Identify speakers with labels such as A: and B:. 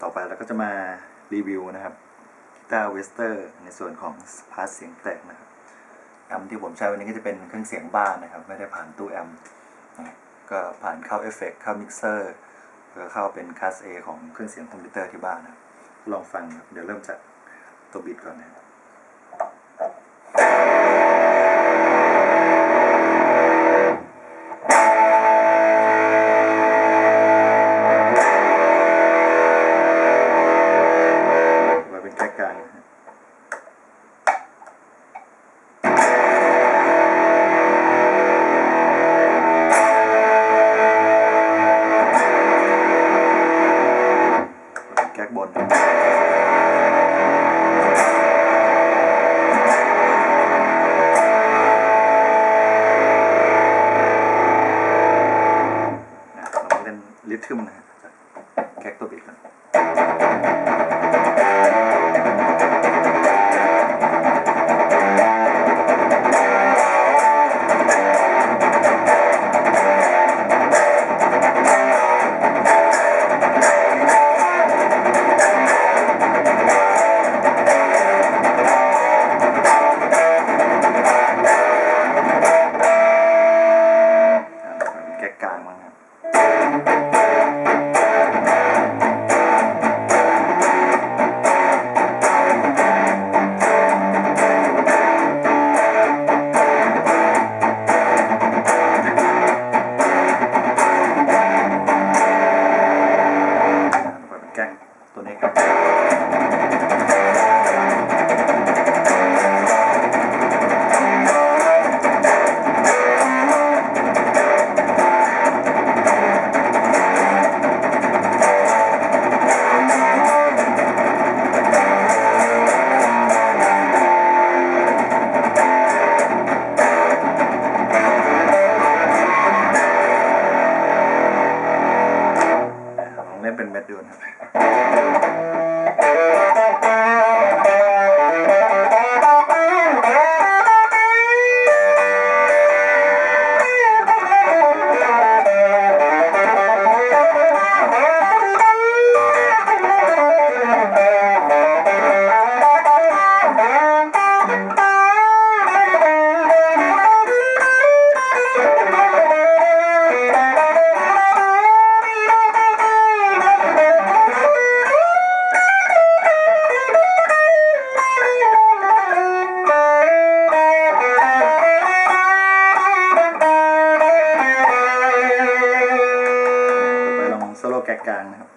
A: ต่อไปเราก็จะมารีวิวนะครับกีตาร์เวสเตอร์ในส่วนของพาร์ทเสียงแตกนะครับแอมป์ที่ผมใช้วันนี้ก็จะเป็นเครื่องเสียงบ้านนะครับไม่ได้ผ่านตู้แอมป์ก็ผ่านเข้าเอฟเฟกต์เข้ามิกเซอร์แล้วเข้าเป็นคลาส A ของเครื่องเสียงคอมพิวเตอร์ที่บ้านนะครับลองฟังครับเดี๋ยวเริ่มจากตัวบีทก่อนนะครับเป็นแค่กลางแก๊กบนเราเล่นริทึมนะฮะแก๊กตัวบิดก่อนแก๊กกลางมั้งครับแก๊กตัวนี้ครับลองเล่นเป็นเม็ดดูนะครับโซโล่แก๊กกลางนะครับ